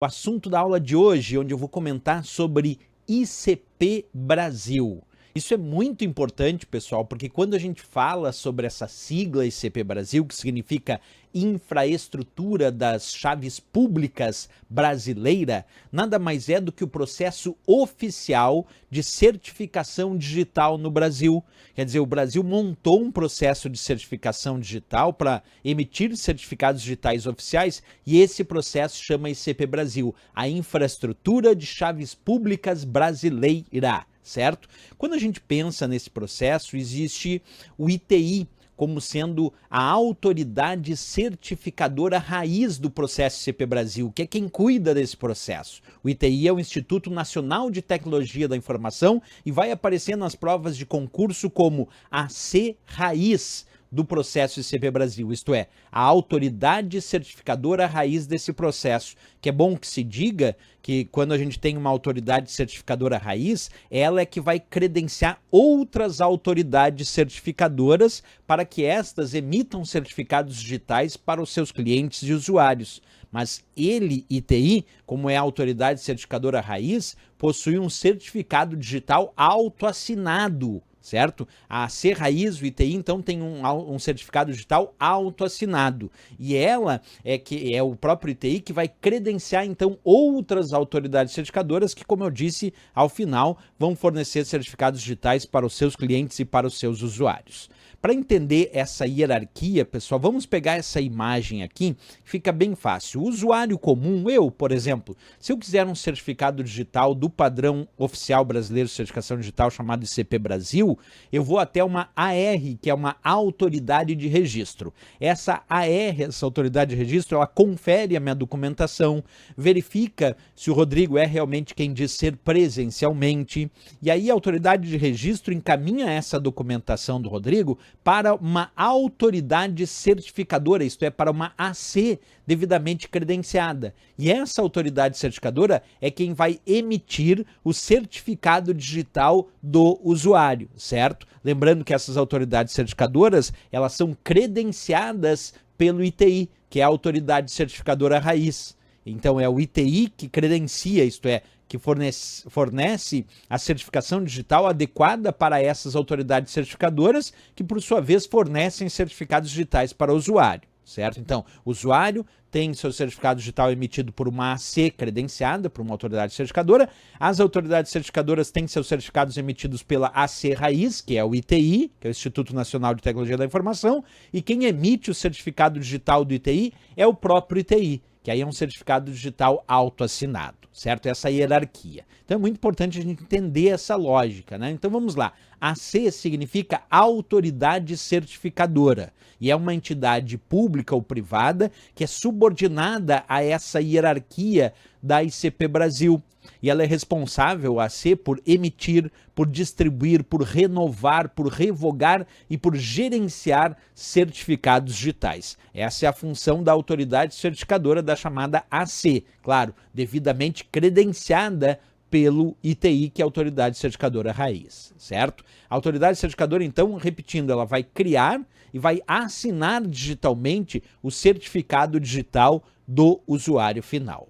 O assunto da aula de hoje, onde eu vou comentar sobre ICP Brasil. Isso é muito importante, pessoal, porque quando a gente fala sobre essa sigla ICP Brasil, que significa Infraestrutura das Chaves Públicas Brasileira, nada mais é do que o processo oficial de certificação digital no Brasil. Quer dizer, o Brasil montou um processo de certificação digital para emitir certificados digitais oficiais e esse processo chama ICP Brasil, a Infraestrutura de Chaves Públicas Brasileira. Certo? Quando a gente pensa nesse processo, existe o ITI como sendo a autoridade certificadora raiz do processo ICP Brasil, que é quem cuida desse processo. O ITI é o Instituto Nacional de Tecnologia da Informação e vai aparecer nas provas de concurso como a C raiz do processo ICP Brasil, isto é, a autoridade certificadora raiz desse processo, que é bom que se diga que quando a gente tem uma autoridade certificadora raiz, ela é que vai credenciar outras autoridades certificadoras para que estas emitam certificados digitais para os seus clientes e usuários. Mas ele, ITI, como é a autoridade certificadora raiz, possui um certificado digital autoassinado, certo? A C raiz, o ITI, então tem um certificado digital autoassinado. E ela é o próprio ITI que vai credenciar, então, outras autoridades certificadoras que, como eu disse, ao final vão fornecer certificados digitais para os seus clientes e para os seus usuários. Para entender essa hierarquia, pessoal, vamos pegar essa imagem aqui, fica bem fácil. O usuário comum, eu, por exemplo, se eu quiser um certificado digital do padrão oficial brasileiro de certificação digital chamado ICP Brasil, eu vou até uma AR, que é uma autoridade de registro. Essa AR, essa autoridade de registro, ela confere a minha documentação, verifica se o Rodrigo é realmente quem diz ser presencialmente, e aí a autoridade de registro encaminha essa documentação do Rodrigo para uma autoridade certificadora, isto é, para uma AC devidamente credenciada. E essa autoridade certificadora é quem vai emitir o certificado digital do usuário, certo? Lembrando que essas autoridades certificadoras, elas são credenciadas pelo ITI, que é a autoridade certificadora raiz. Então é o ITI que credencia, isto é, que fornece a certificação digital adequada para essas autoridades certificadoras, que por sua vez fornecem certificados digitais para o usuário, certo? Então, o usuário tem seu certificado digital emitido por uma AC credenciada, por uma autoridade certificadora, as autoridades certificadoras têm seus certificados emitidos pela AC Raiz, que é o ITI, que é o Instituto Nacional de Tecnologia da Informação, e quem emite o certificado digital do ITI é o próprio ITI, que aí é um certificado digital autoassinado, certo? Essa hierarquia. Então é muito importante a gente entender essa lógica, né? Então vamos lá. AC significa autoridade certificadora e é uma entidade pública ou privada que é subordinada a essa hierarquia da ICP Brasil. E ela é responsável, a AC, por emitir, por distribuir, por renovar, por revogar e por gerenciar certificados digitais. Essa é a função da autoridade certificadora da chamada AC, claro, devidamente credenciada pelo ITI, que é a autoridade certificadora raiz, certo? A autoridade certificadora, então, repetindo, ela vai criar e vai assinar digitalmente o certificado digital do usuário final.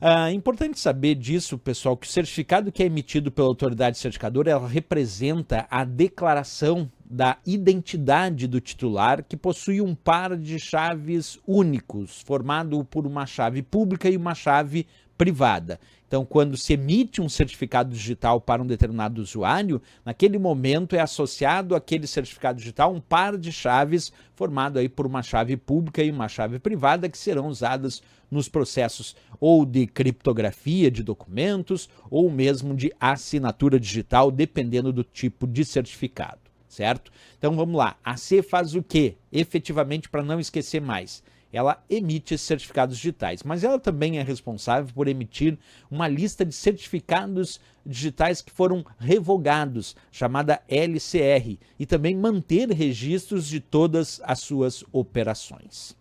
É importante saber disso, pessoal, que o certificado que é emitido pela autoridade certificadora, ela representa a declaração da identidade do titular, que possui um par de chaves únicos, formado por uma chave pública e uma chave privada. Então, quando se emite um certificado digital para um determinado usuário, naquele momento é associado àquele certificado digital um par de chaves formado aí por uma chave pública e uma chave privada que serão usadas nos processos ou de criptografia de documentos ou mesmo de assinatura digital, dependendo do tipo de certificado, certo? Então vamos lá, a AC faz o quê? Efetivamente, para não esquecer mais, ela emite certificados digitais, mas ela também é responsável por emitir uma lista de certificados digitais que foram revogados, chamada LCR, e também manter registros de todas as suas operações.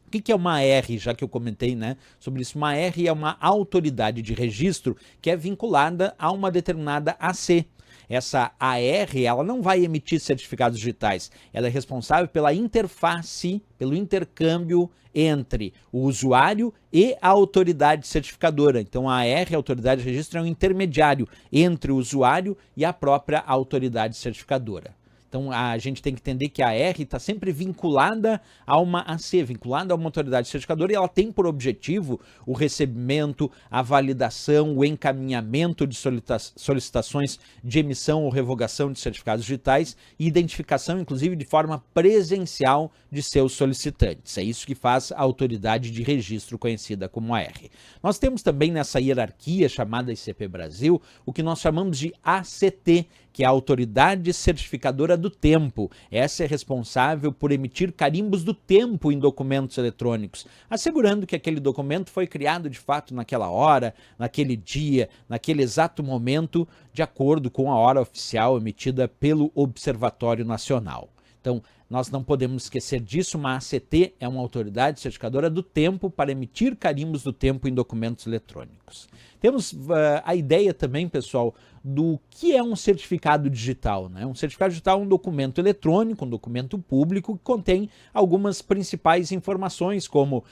O que é uma AR, já que eu comentei, né, sobre isso? Uma AR é uma autoridade de registro que é vinculada a uma determinada AC. essa AR, ela não vai emitir certificados digitais, ela é responsável pela interface, pelo intercâmbio entre o usuário e a autoridade certificadora. Então a AR, a autoridade de registro, é um intermediário entre o usuário e a própria autoridade certificadora. Então a gente tem que entender que a AR está sempre vinculada a uma AC, vinculada a uma autoridade certificadora, e ela tem por objetivo o recebimento, a validação, o encaminhamento de solicitações de emissão ou revogação de certificados digitais e identificação, inclusive, de forma presencial de seus solicitantes. É isso que faz a autoridade de registro, conhecida como AR. Nós temos também nessa hierarquia chamada ICP Brasil o que nós chamamos de ACT, que é a Autoridade Certificadora do Tempo. Essa é responsável por emitir carimbos do tempo em documentos eletrônicos, assegurando que aquele documento foi criado de fato naquela hora, naquele dia, naquele exato momento, de acordo com a hora oficial emitida pelo Observatório Nacional. Então, nós não podemos esquecer disso. Uma ACT é uma autoridade certificadora do tempo para emitir carimbos do tempo em documentos eletrônicos. Temos a ideia também, pessoal, do que é um certificado digital, né? Um certificado digital é um documento eletrônico, um documento público que contém algumas principais informações, como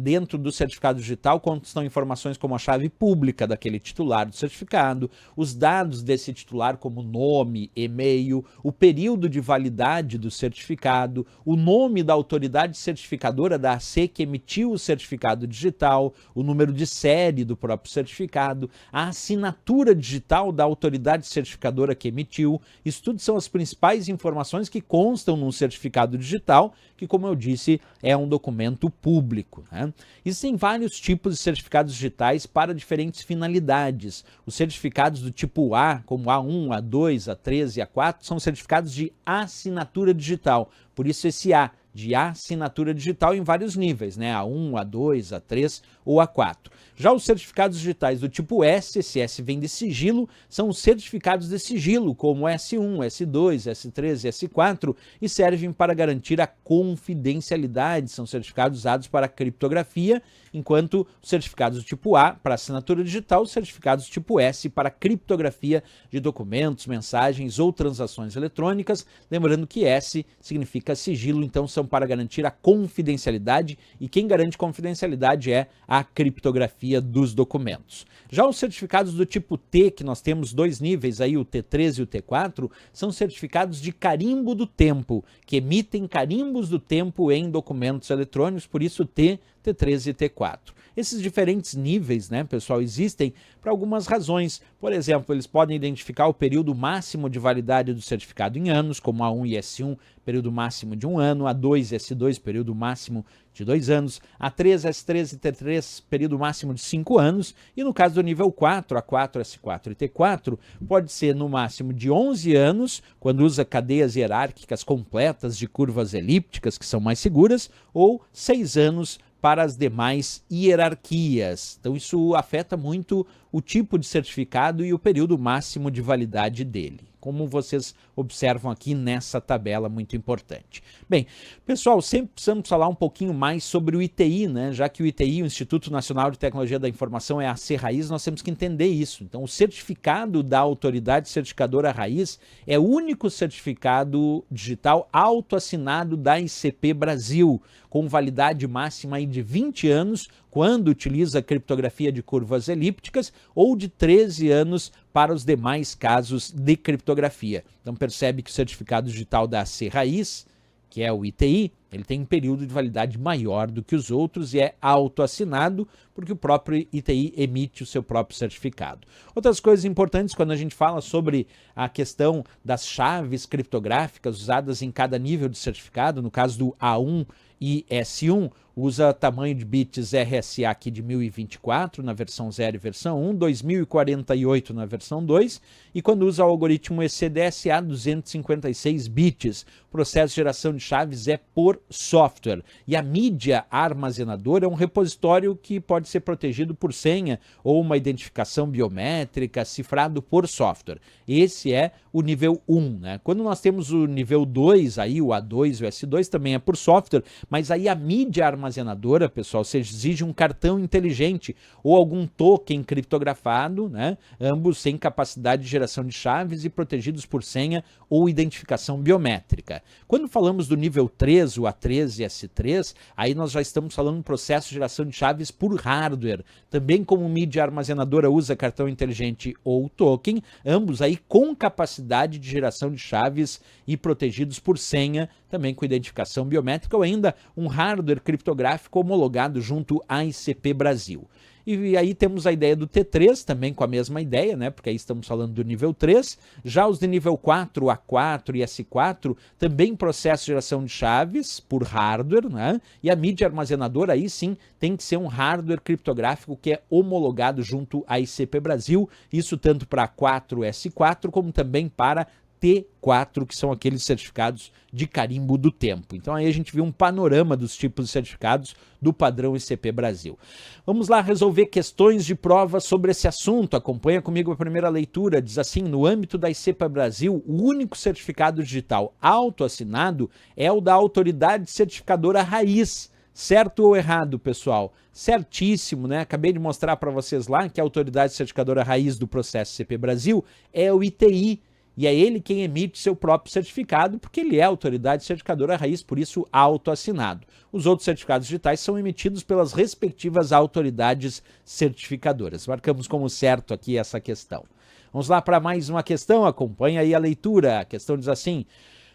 dentro do certificado digital constam informações como a chave pública daquele titular do certificado, os dados desse titular como nome, e-mail, o período de validade do certificado, o nome da autoridade certificadora da AC que emitiu o certificado digital, o número de série do próprio certificado, a assinatura digital da autoridade certificadora que emitiu. Isso tudo são as principais informações que constam num certificado digital, que, como eu disse, é um documento público, né? Existem vários tipos de certificados digitais para diferentes finalidades. Os certificados do tipo A, como A1, A2, A3 e A4, são certificados de assinatura digital. Por isso esse A, de assinatura digital, em vários níveis, né? A1, A2, A3 ou A4. Já os certificados digitais do tipo S, esse S vem de sigilo, são os certificados de sigilo, como S1, S2, S3 e S4, e servem para garantir a confidencialidade. São certificados usados para criptografia, enquanto os certificados do tipo A para assinatura digital, os certificados do tipo S para criptografia de documentos, mensagens ou transações eletrônicas. Lembrando que S significa sigilo, então são para garantir a confidencialidade, e quem garante confidencialidade é a criptografia dos documentos. Já os certificados do tipo T, que nós temos dois níveis aí, o T3 e o T4, são certificados de carimbo do tempo, que emitem carimbos do tempo em documentos eletrônicos, por isso T, T3 e T4. Esses diferentes níveis, né, pessoal, existem por algumas razões. Por exemplo, eles podem identificar o período máximo de validade do certificado em anos, como A1 e S1, período máximo de 1 ano, A2 e S2, período máximo de 2 anos, A3, S3 e T3, período máximo de 5 anos, e no caso do nível 4, A4, S4 e T4, pode ser no máximo de 11 anos, quando usa cadeias hierárquicas completas de curvas elípticas, que são mais seguras, ou 6 anos para as demais hierarquias. Então isso afeta muito o tipo de certificado e o período máximo de validade dele, como vocês observam aqui nessa tabela muito importante. Bem, pessoal, sempre precisamos falar um pouquinho mais sobre o ITI, né? Já que o ITI, o Instituto Nacional de Tecnologia da Informação, é a AC raiz, nós temos que entender isso. Então, o certificado da autoridade certificadora raiz é o único certificado digital autoassinado da ICP Brasil, com validade máxima aí de 20 anos, quando utiliza criptografia de curvas elípticas, ou de 13 anos para os demais casos de criptografia. Então percebe que o certificado digital da AC raiz, que é o ITI, ele tem um período de validade maior do que os outros e é autoassinado, porque o próprio ITI emite o seu próprio certificado. Outras coisas importantes quando a gente fala sobre a questão das chaves criptográficas usadas em cada nível de certificado, no caso do A1 e S1, usa tamanho de bits RSA aqui de 1024 na versão 0 e versão 1, 2048 na versão 2, e quando usa o algoritmo ECDSA, 256 bits. O processo de geração de chaves é por software. E a mídia armazenadora é um repositório que pode ser protegido por senha ou uma identificação biométrica, cifrado por software. Esse é o nível 1, né? Quando nós temos o nível 2, aí o A2 e o S2 também é por software, mas aí a mídia armazenadora, pessoal, você exige um cartão inteligente ou algum token criptografado, né? Ambos sem capacidade de geração de chaves e protegidos por senha ou identificação biométrica. Quando falamos do nível 3, o A3 e S3, aí nós já estamos falando do processo de geração de chaves por hardware. Também como mídia armazenadora usa cartão inteligente ou token, ambos aí com capacidade de geração de chaves e protegidos por senha, também com identificação biométrica ou ainda um hardware criptográfico homologado junto à ICP Brasil. E aí temos a ideia do T3, também com a mesma ideia, né? Porque aí estamos falando do nível 3. Já os de nível 4, A4 e S4, também processo de geração de chaves por hardware, né? E a mídia armazenadora aí sim tem que ser um hardware criptográfico que é homologado junto à ICP Brasil, isso tanto para A4 e S4, como também para T4, que são aqueles certificados de carimbo do tempo. Então aí a gente viu um panorama dos tipos de certificados do padrão ICP Brasil. Vamos lá resolver questões de prova sobre esse assunto. Acompanha comigo a primeira leitura. Diz assim: no âmbito da ICP Brasil, o único certificado digital autoassinado é o da autoridade certificadora raiz. Certo ou errado, pessoal? Certíssimo, né? Acabei de mostrar para vocês lá que a autoridade certificadora raiz do processo ICP Brasil é o ITI. E é ele quem emite seu próprio certificado, porque ele é a autoridade certificadora raiz, por isso autoassinado. Os outros certificados digitais são emitidos pelas respectivas autoridades certificadoras. Marcamos como certo aqui essa questão. Vamos lá para mais uma questão, acompanha aí a leitura. A questão diz assim: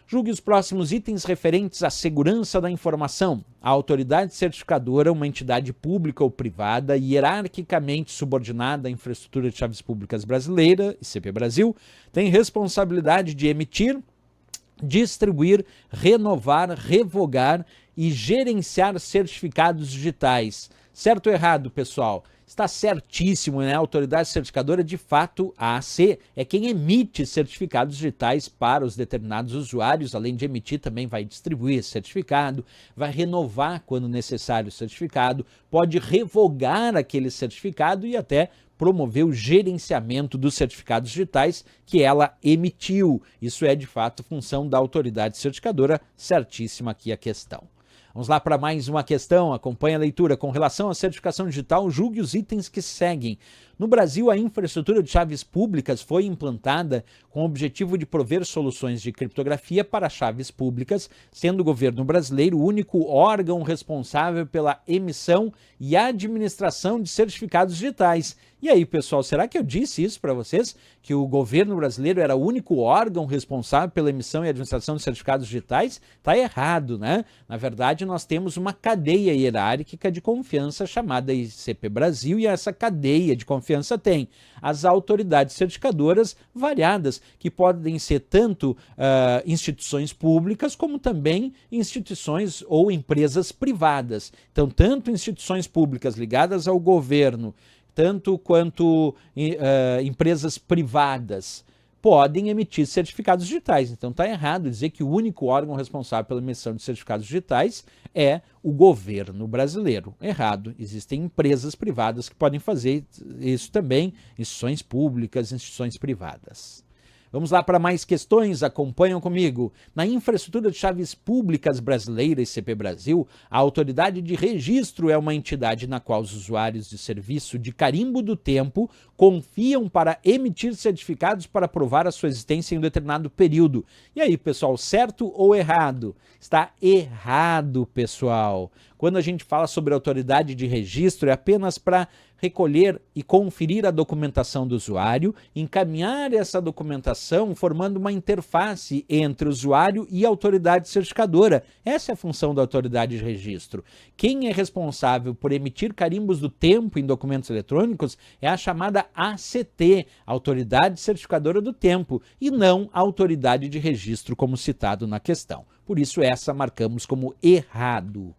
julgue os próximos itens referentes à segurança da informação. A autoridade certificadora, uma entidade pública ou privada, hierarquicamente subordinada à infraestrutura de chaves públicas brasileira, ICP Brasil, tem responsabilidade de emitir, distribuir, renovar, revogar e gerenciar certificados digitais. Certo ou errado, pessoal? Está certíssimo, né? A autoridade certificadora, de fato, a AC, é quem emite certificados digitais para os determinados usuários. Além de emitir, também vai distribuir esse certificado, vai renovar quando necessário o certificado, pode revogar aquele certificado e até promover o gerenciamento dos certificados digitais que ela emitiu. Isso é, de fato, função da autoridade certificadora. Certíssima aqui a questão. Vamos lá para mais uma questão, acompanha a leitura. Com relação à certificação digital, julgue os itens que seguem. No Brasil, a infraestrutura de chaves públicas foi implantada com o objetivo de prover soluções de criptografia para chaves públicas, sendo o governo brasileiro o único órgão responsável pela emissão e administração de certificados digitais. E aí, pessoal, será que eu disse isso para vocês? Que o governo brasileiro era o único órgão responsável pela emissão e administração de certificados digitais? Está errado, né? Na verdade, nós temos uma cadeia hierárquica de confiança chamada ICP Brasil, e essa cadeia de confiança tem as autoridades certificadoras variadas, que podem ser tanto instituições públicas como também instituições ou empresas privadas. Então, tanto instituições públicas ligadas ao governo, tanto quanto empresas privadas podem emitir certificados digitais. Então está errado dizer que o único órgão responsável pela emissão de certificados digitais é o governo brasileiro. Errado. Existem empresas privadas que podem fazer isso também, instituições públicas, instituições privadas. Vamos lá para mais questões, acompanham comigo. Na infraestrutura de chaves públicas brasileira, ICP Brasil, a autoridade de registro é uma entidade na qual os usuários de serviço de carimbo do tempo confiam para emitir certificados para provar a sua existência em um determinado período. E aí, pessoal, certo ou errado? Está errado, pessoal. Quando a gente fala sobre autoridade de registro, é apenas para recolher e conferir a documentação do usuário, encaminhar essa documentação formando uma interface entre o usuário e a autoridade certificadora. Essa é a função da autoridade de registro. Quem é responsável por emitir carimbos do tempo em documentos eletrônicos é a chamada ACT, Autoridade Certificadora do Tempo, e não a autoridade de registro como citado na questão. Por isso essa marcamos como errado.